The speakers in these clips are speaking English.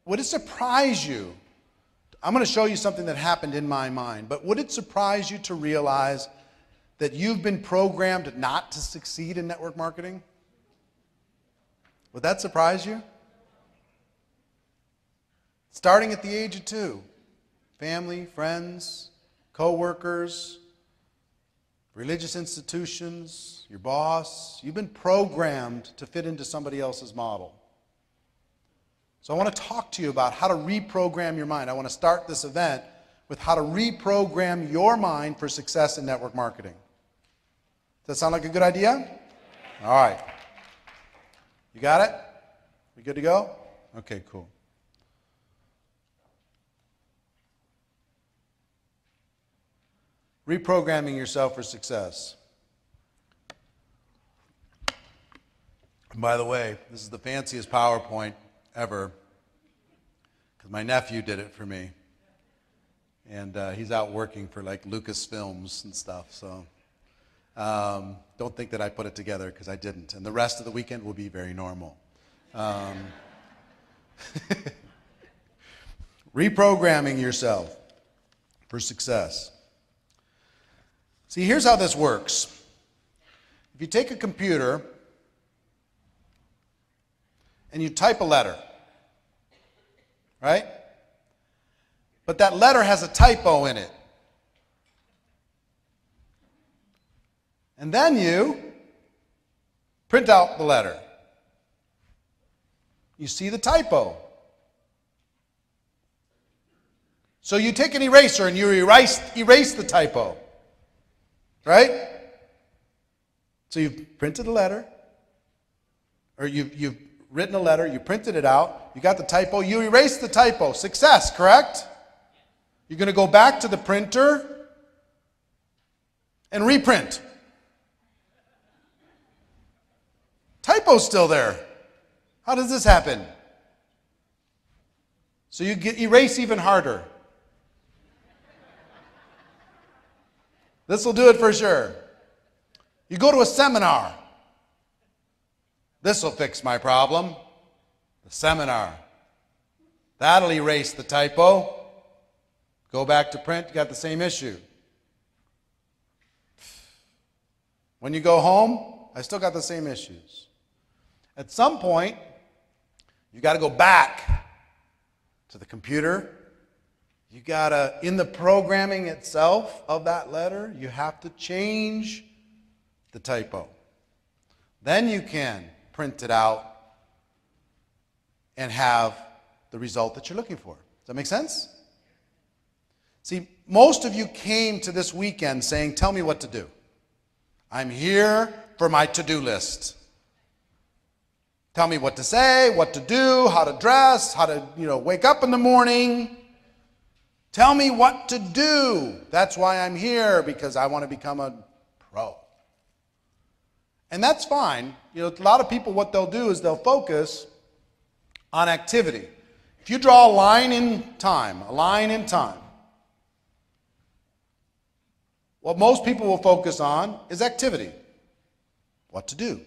would it surprise you? I'm going to show you something that happened in my mind, but would it surprise you to realize that you've been programmed not to succeed in network marketing? Would that surprise you? Starting at the age of 2, family, friends, co-workers, religious institutions, your boss, you've been programmed to fit into somebody else's model. So I want to talk to you about how to reprogram your mind. I want to start this event with how to reprogram your mind for success in network marketing. Does that sound like a good idea? All right. You got it? We good to go? Okay, cool. Reprogramming yourself for success. And by the way, this is the fanciest PowerPoint ever, because my nephew did it for me. And he's out working for like Lucasfilms and stuff, so don't think that I put it together, because I didn't. And the rest of the weekend will be very normal. Reprogramming yourself for success. See, here's how this works. If you take a computer and you type a letter, right? But that letter has a typo in it. And then you print out the letter. You see the typo. So you take an eraser and you erase the typo. Right? So you've printed a letter, or you've written a letter, you printed it out, you got the typo, you erased the typo. Success, correct? You're going to go back to the printer and reprint. Typo's still there. How does this happen? So you erase even harder. This will do it for sure. You go to a seminar. This will fix my problem. The seminar. That'll erase the typo. Go back to print, you got the same issue. When you go home, I still got the same issues. At some point, you got to go back to the computer. You got to, in the programming itself of that letter, you have to change the typo. Then you can print it out and have the result that you're looking for. Does that make sense? See, most of you came to this weekend saying, tell me what to do. I'm here for my to-do list. Tell me what to say, what to do, how to dress, how to, wake up in the morning. Tell me what to do. That's why I'm here, because I want to become a pro. And that's fine. A lot of people, what they'll do is they'll focus on activity. If you draw a line in time, what most people will focus on is activity. What to do.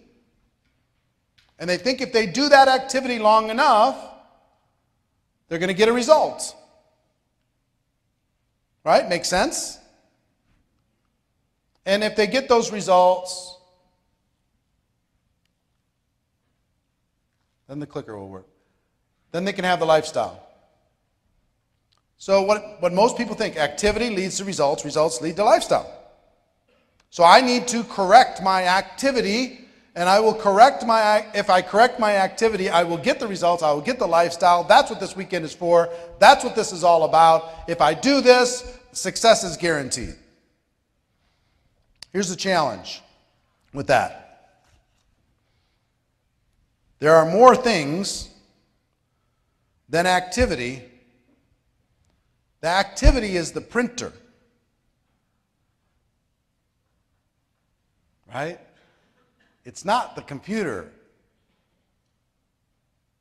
And they think if they do that activity long enough, they're going to get a result. Right? Makes sense? And if they get those results, then the clicker will work. Then they can have the lifestyle. So what most people think, activity leads to results, results lead to lifestyle. So I need to correct my activity, and I will if I correct my activity, I will get the results, I will get the lifestyle. That's what this weekend is for. That's what this is all about. If I do this, success is guaranteed. Here's the challenge with that. There are more things than activity. The activity is the printer. Right? It's not the computer.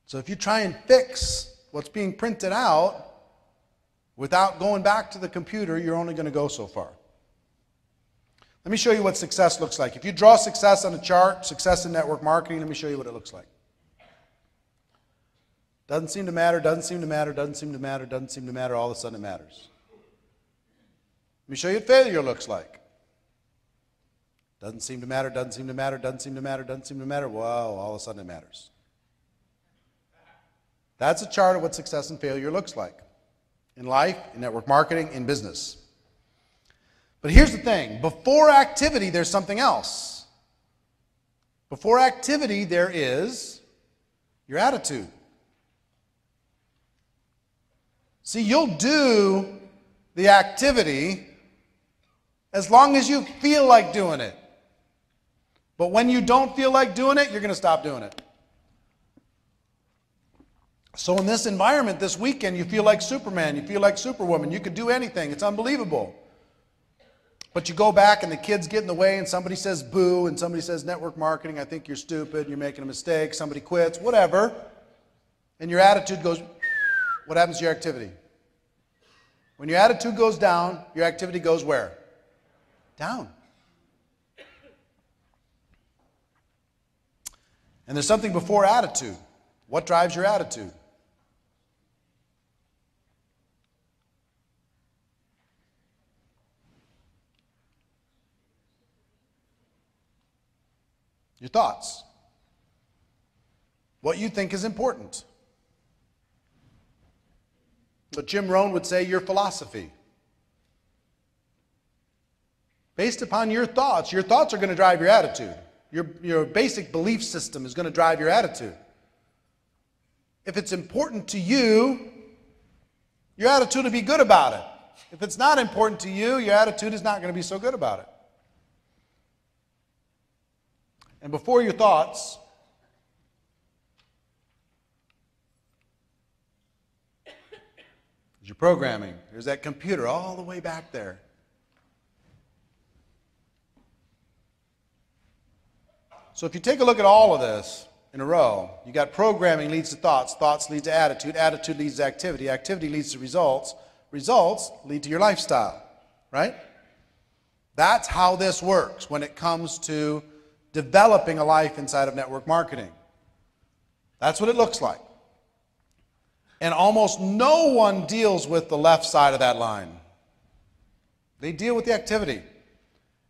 So if you try and fix what's being printed out without going back to the computer, you're only going to go so far. Let me show you what success looks like. If you draw success on a chart, success in network marketing, let me show you what it looks like. Doesn't seem to matter, doesn't seem to matter, doesn't seem to matter, doesn't seem to matter, all of a sudden it matters. Let me show you what failure looks like. Doesn't seem to matter, doesn't seem to matter, doesn't seem to matter, doesn't seem to matter. Wow, all of a sudden it matters. That's a chart of what success and failure looks like. In life, in network marketing, in business. But here's the thing. Before activity, there's something else. Before activity, there is your attitude. See, you'll do the activity as long as you feel like doing it. But when you don't feel like doing it, you're going to stop doing it. So in this environment this weekend, you feel like Superman, you feel like Superwoman, you could do anything, it's unbelievable. But you go back and the kids get in the way and somebody says boo and somebody says network marketing, I think you're stupid, you're making a mistake, somebody quits, whatever. And your attitude goes, what happens to your activity? When your attitude goes down, your activity goes where? Down. And there's something before attitude. What drives your attitude? Your thoughts. What you think is important. But Jim Rohn would say your philosophy. Based upon your thoughts are going to drive your attitude. Your basic belief system is going to drive your attitude. If it's important to you, your attitude will be good about it. If it's not important to you, your attitude is not going to be so good about it. And before your thoughts, is your programming. There's that computer all the way back there. So if you take a look at all of this in a row, you got programming leads to thoughts, thoughts lead to attitude, attitude leads to activity, activity leads to results, results lead to your lifestyle, right? That's how this works when it comes to developing a life inside of network marketing. That's what it looks like. And almost no one deals with the left side of that line. They deal with the activity.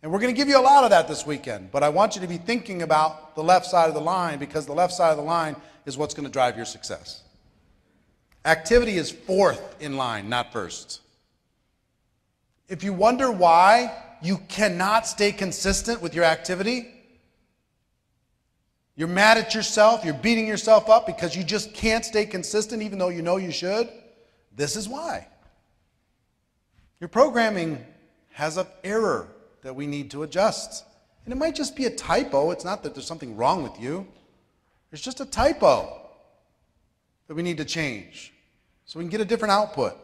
And we're going to give you a lot of that this weekend, but I want you to be thinking about the left side of the line because the left side of the line is what's going to drive your success. Activity is fourth in line, not first. If you wonder why you cannot stay consistent with your activity, you're mad at yourself, you're beating yourself up because you just can't stay consistent even though you know you should, this is why. Your programming has an error that we need to adjust. And it might just be a typo. It's not that there's something wrong with you. There's just a typo that we need to change so we can get a different output.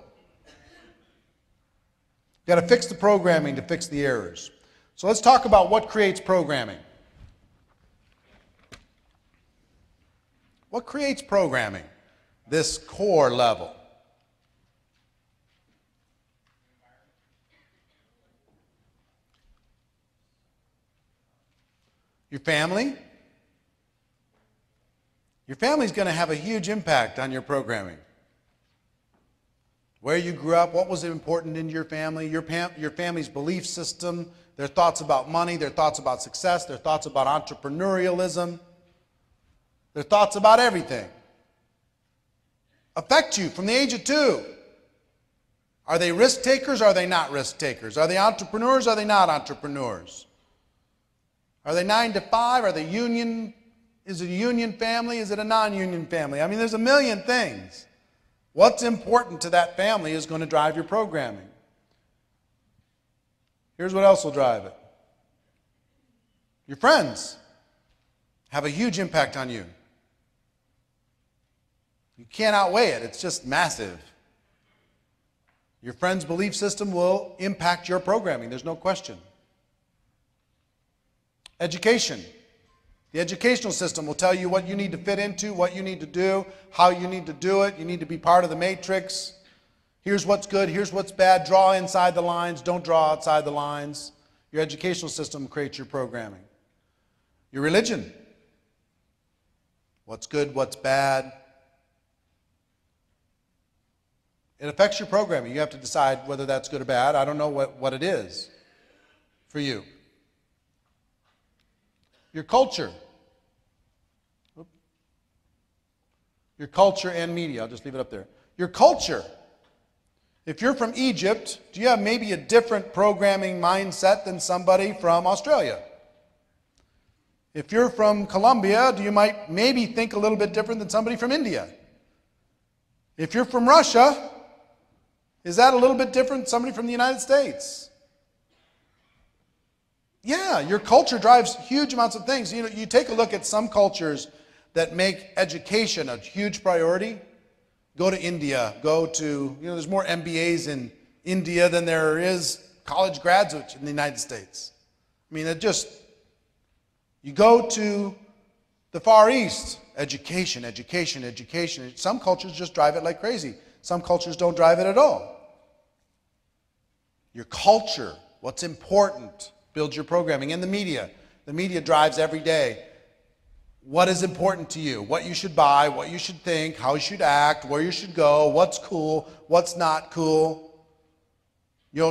You've got to fix the programming to fix the errors. So let's talk about what creates programming. What creates programming? This core level. Your family. Your family's going to have a huge impact on your programming. Where you grew up, what was important in your family, your family's belief system, their thoughts about money, their thoughts about success, their thoughts about entrepreneurialism, their thoughts about everything affect you from the age of 2. Are they risk takers or are they not risk takers? Are they entrepreneurs or are they not entrepreneurs? Are they 9 to 5? Are they union? Is it a union family? Is it a non-union family? I mean, there's a million things. What's important to that family is going to drive your programming. Here's what else will drive it. Your friends have a huge impact on you. You can't outweigh it. It's just massive. Your friend's belief system will impact your programming. There's no question. Education. The educational system will tell you what you need to fit into, what you need to do, how you need to do it. You need to be part of the matrix. Here's what's good, here's what's bad. Draw inside the lines, don't draw outside the lines. Your educational system creates your programming. Your religion. What's good, what's bad. It affects your programming. You have to decide whether that's good or bad. I don't know what it is for you. Your culture. Your culture and media. I'll just leave it up there. Your culture. If you're from Egypt, do you have maybe a different programming mindset than somebody from Australia? If you're from Colombia, you might maybe think a little bit different than somebody from India? If you're from Russia, is that a little bit different than somebody from the United States? Yeah, your culture drives huge amounts of things. You take a look at some cultures that make education a huge priority. Go to India, there's more MBAs in India than there is college graduates in the United States. I mean, you go to the Far East, education, education, education. Some cultures just drive it like crazy. Some cultures don't drive it at all. Your culture, what's important, builds your programming. And the media drives every day. What is important to you? What you should buy, what you should think, how you should act, where you should go, what's cool, what's not cool.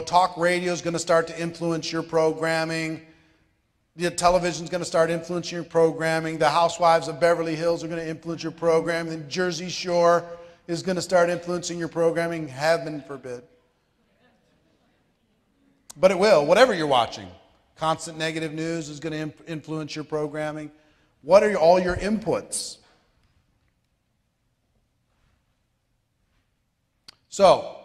Talk radio is going to start to influence your programming. The television is going to start influencing your programming. The Housewives of Beverly Hills are going to influence your programming. The Jersey Shore is going to start influencing your programming. Heaven forbid. But it will, whatever you're watching. Constant negative news is going to influence your programming. What are all your inputs? So,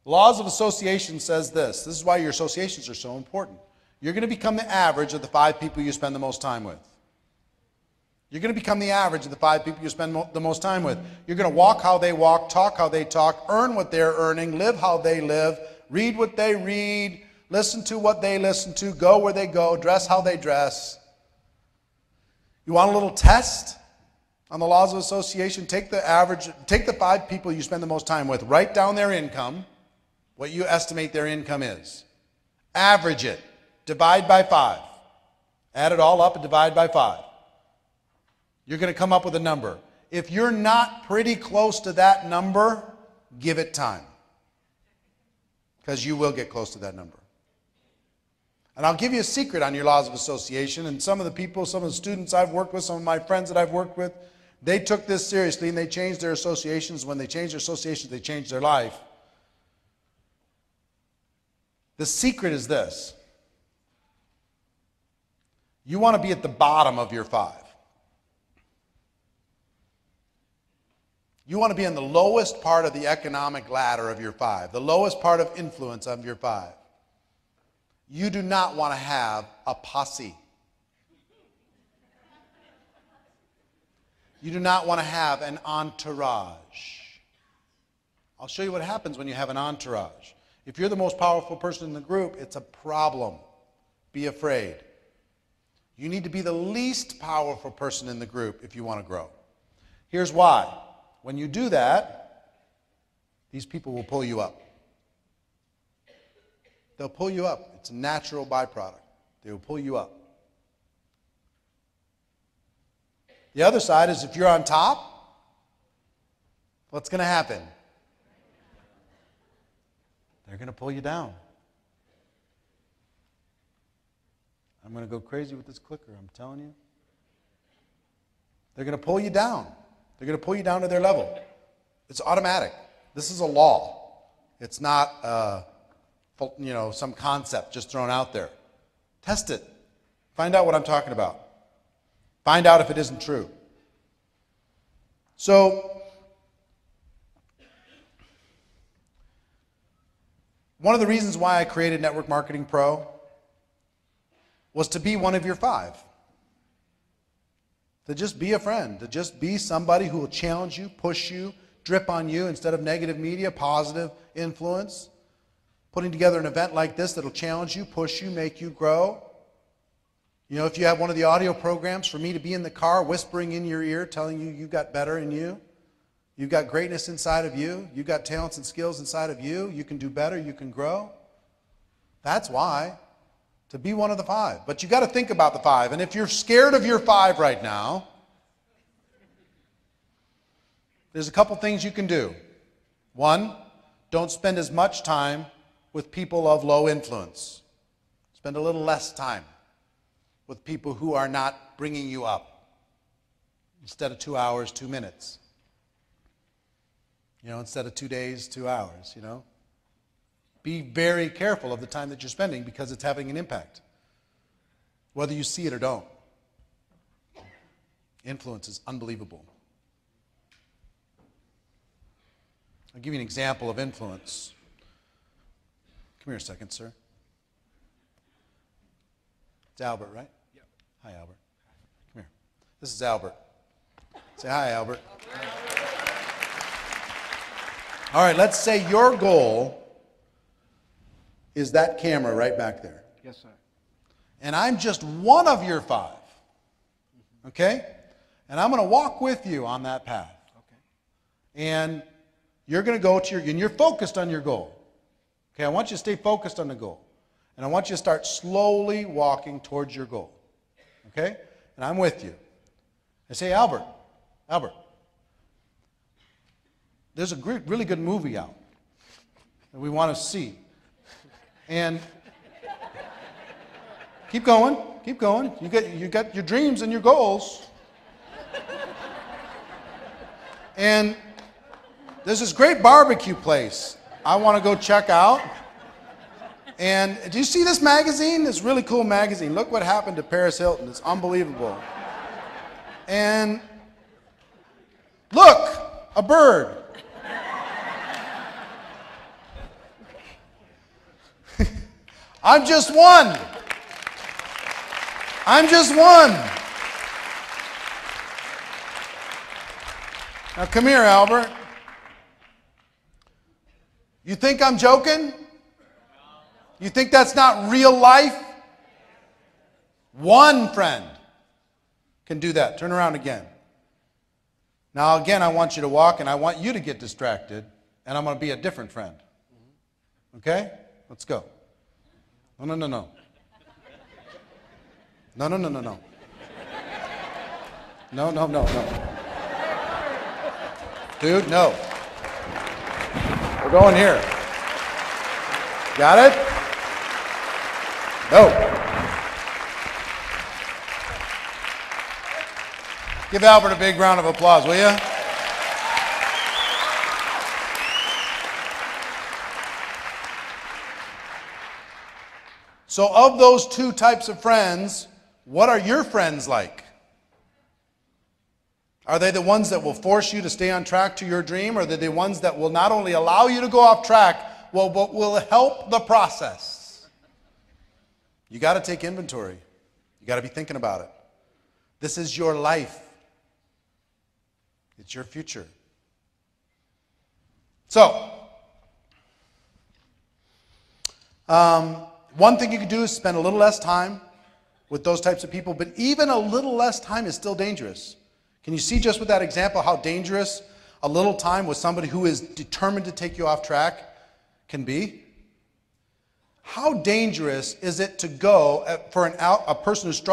laws of association says this. This is why your associations are so important. You're going to become the average of the 5 people you spend the most time with. You're going to become the average of the 5 people you spend the most time with. You're going to walk how they walk, talk how they talk, earn what they're earning, live how they live, read what they read, listen to what they listen to, go where they go, dress how they dress. You want a little test on the laws of association? Take the 5 people you spend the most time with, write down their income, what you estimate their income is. Average it, divide by 5. Add it all up and divide by 5. You're going to come up with a number. If you're not pretty close to that number, give it time. Because you will get close to that number. And I'll give you a secret on your laws of association. And some of the students I've worked with, some of my friends that I've worked with, they took this seriously and they changed their associations. When they changed their associations, they changed their life. The secret is this. You want to be at the bottom of your 5. You want to be in the lowest part of the economic ladder of your 5, the lowest part of influence of your 5. You do not want to have a posse. You do not want to have an entourage. I'll show you what happens when you have an entourage. If you're the most powerful person in the group, it's a problem. Be afraid. You need to be the least powerful person in the group if you want to grow. Here's why. When you do that, these people will pull you up. They'll pull you up. It's a natural byproduct. They will pull you up. The other side is if you're on top, what's going to happen? They're going to pull you down. I'm going to go crazy with this clicker, I'm telling you. They're going to pull you down. They're going to pull you down to their level. It's automatic. This is a law. It's not some concept just thrown out there. Test it. Find out what I'm talking about. Find out if it isn't true. So, one of the reasons why I created Network Marketing Pro was to be one of your 5. To just be a friend. To just be somebody who will challenge you, push you, drip on you instead of negative media, positive influence. Putting together an event like this that'll challenge you, push you, make you grow. If you have one of the audio programs, for me to be in the car whispering in your ear, telling you you've got better in you. You've got greatness inside of you. You've got talents and skills inside of you. You can do better. You can grow. That's why. To be one of the 5. But you've got to think about the 5. And if you're scared of your 5 right now, there's a couple things you can do. One, don't spend as much time with people of low influence. Spend a little less time with people who are not bringing you up. Instead of 2 hours, 2 minutes. Instead of 2 days, 2 hours, Be very careful of the time that you're spending because it's having an impact. Whether you see it or don't. Influence is unbelievable. I'll give you an example of influence. Come here a second, sir. It's Albert, right? Yep. Hi, Albert. Come here. This is Albert. Say hi, Albert. All right, let's say your goal is that camera right back there. Yes, sir. And I'm just one of your 5. Okay? And I'm going to walk with you on that path. Okay. And you're going to go to and you're focused on your goal. Okay, I want you to stay focused on the goal. And I want you to start slowly walking towards your goal. Okay? And I'm with you. I say, Albert, there's a really good movie out that we want to see. And keep going. You got your dreams and your goals. And there's this great barbecue place I want to go check out. And do you see this magazine? This really cool magazine. Look what happened to Paris Hilton. It's unbelievable. And look, a bird. I'm just one. Now come here, Albert. You think I'm joking? You think that's not real life? One friend can do that. Turn around again. Now again, I want you to walk and I want you to get distracted and I'm going to be a different friend. Okay? Let's go. No. No. Dude, no. We're going here. Got it? No. Give Albert a big round of applause, will you? So of those 2 types of friends, what are your friends like? Are they the ones that will force you to stay on track to your dream, or are they the ones that will not only allow you to go off track, but will help the process? You got to take inventory. You got to be thinking about it. This is your life. It's your future. So, one thing you could do is spend a little less time with those types of people, but even a little less time is still dangerous. Can you see just with that example how dangerous a little time with somebody who is determined to take you off track can be? How dangerous is it to go for a person who's struggling